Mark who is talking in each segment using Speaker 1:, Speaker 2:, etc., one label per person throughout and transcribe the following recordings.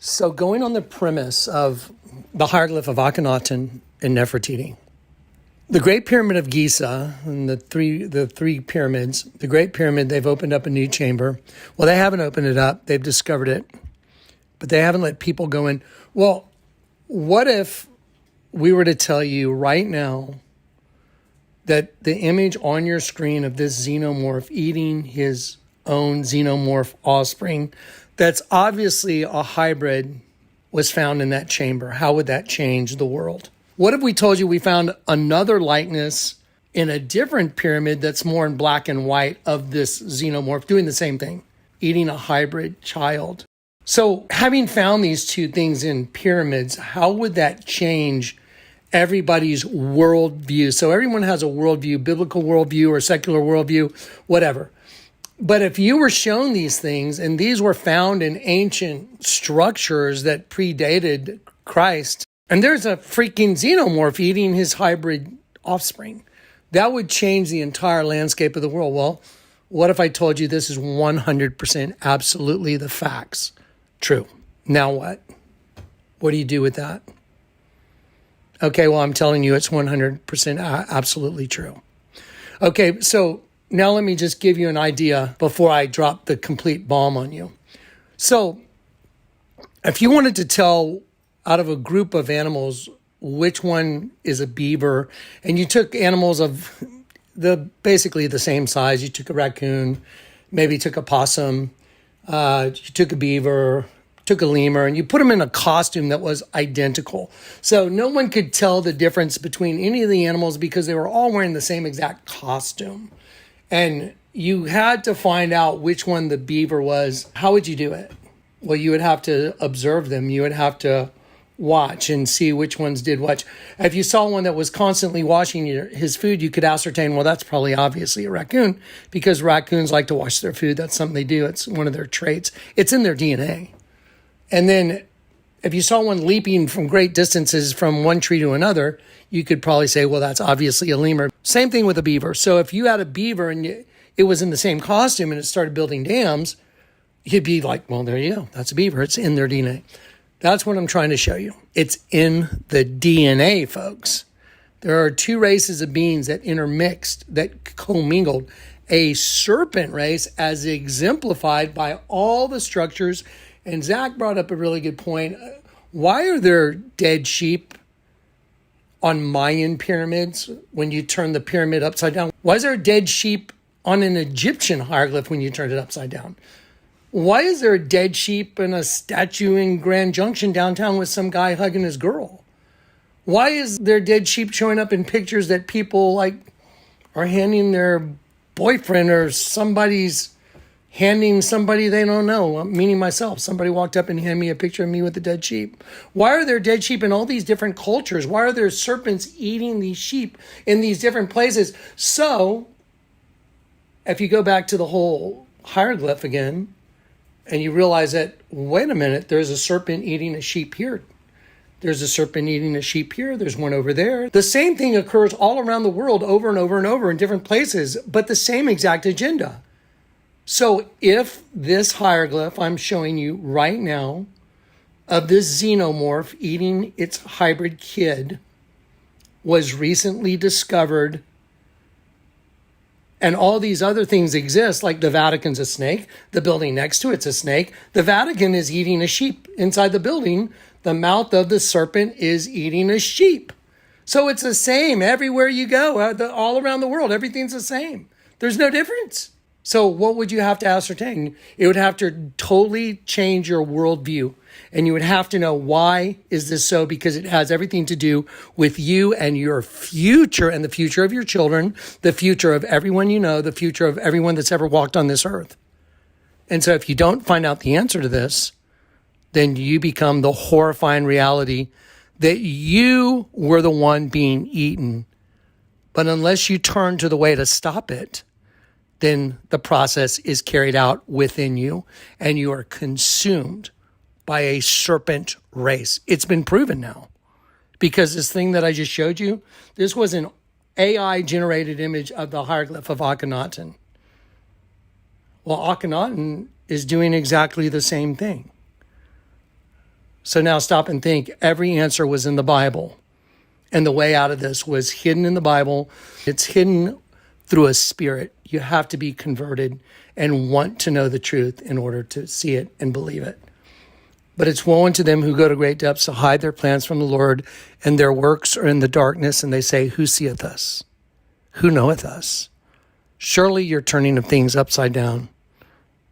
Speaker 1: So going on the premise of the hieroglyph of Akhenaten and Nefertiti, the Great Pyramid of Giza and the three pyramids, the Great Pyramid, they've opened up a new chamber. Well, they haven't opened it up. They've discovered it, but they haven't let people go in. Well, what if we were to tell you right now that the image on your screen of this xenomorph eating his own xenomorph offspring, that's obviously a hybrid, was found in that chamber? How would that change the world? What if we told you we found another likeness in a different pyramid that's more in black and white of this xenomorph doing the same thing, eating a hybrid child? So having found these two things in pyramids, how would that change everybody's worldview? So everyone has a worldview, biblical worldview or secular worldview, whatever. But if you were shown these things, and these were found in ancient structures that predated Christ, and there's a freaking xenomorph eating his hybrid offspring, that would change the entire landscape of the world. Well, what if I told you this is 100% absolutely the facts? True. Now what? What do you do with that? Okay, well, I'm telling you it's 100% absolutely true. Okay, so now let me just give you an idea before I drop the complete bomb on you. So if you wanted to tell out of a group of animals which one is a beaver, and you took animals of basically the same size, you took a raccoon, maybe took a possum, you took a beaver, took a lemur, and you put them in a costume that was identical. So no one could tell the difference between any of the animals because they were all wearing the same exact costume. And you had to find out which one the beaver was. How would you do it? Well, you would have to observe them. You would have to watch and see which ones did what. If you saw one that was constantly washing his food, you could ascertain, well, that's probably obviously a raccoon, because raccoons like to wash their food. That's something they do. It's one of their traits. It's in their DNA. And then if you saw one leaping from great distances from one tree to another, you could probably say, well, that's obviously a lemur. Same thing with a beaver. So if you had a beaver and it was in the same costume and it started building dams, you'd be like, well, there you go. That's a beaver. It's in their DNA. That's what I'm trying to show you. It's in the DNA, folks. There are two races of beings that intermixed, that commingled. A serpent race, as exemplified by all the structures. And Zach brought up a really good point. Why are there dead sheep on Mayan pyramids when you turn the pyramid upside down? Why is there a dead sheep on an Egyptian hieroglyph when you turn it upside down? Why is there a dead sheep in a statue in Grand Junction downtown with some guy hugging his girl? Why is there dead sheep showing up in pictures that people are handing their boyfriend, or somebody's handing somebody they don't know, meaning myself? Somebody walked up and handed me a picture of me with a dead sheep. Why are there dead sheep in all these different cultures? Why are there serpents eating these sheep in these different places? So if you go back to the whole hieroglyph again, and you realize that, wait a minute, there's a serpent eating a sheep here. There's a serpent eating a sheep here. There's one over there. The same thing occurs all around the world over and over and over in different places, but the same exact agenda. So if this hieroglyph I'm showing you right now of this xenomorph eating its hybrid kid was recently discovered, and all these other things exist, like the Vatican's a snake, the building next to it's a snake, the Vatican is eating a sheep inside the building, the mouth of the serpent is eating a sheep. So it's the same everywhere you go, all around the world, everything's the same. There's no difference. So what would you have to ascertain? It would have to totally change your worldview. And you would have to know, why is this so? Because it has everything to do with you and your future, and the future of your children, the future of everyone you know, the future of everyone that's ever walked on this earth. And so if you don't find out the answer to this, then you become the horrifying reality that you were the one being eaten. But unless you turn to the way to stop it, then the process is carried out within you and you are consumed by a serpent race. It's been proven now, because this thing that I just showed you, this was an AI generated image of the hieroglyph of Akhenaten. Well, Akhenaten is doing exactly the same thing. So now stop and think. Every answer was in the Bible. And the way out of this was hidden in the Bible. It's hidden through a spirit. You have to be converted and want to know the truth in order to see it and believe it. But it's woe unto them who go to great depths to hide their plans from the Lord, and their works are in the darkness, and they say, who seeth us? Who knoweth us? Surely your turning of things upside down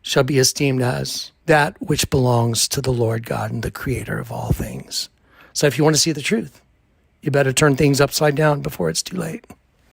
Speaker 1: shall be esteemed as that which belongs to the Lord God and the creator of all things. So if you want to see the truth, you better turn things upside down before it's too late.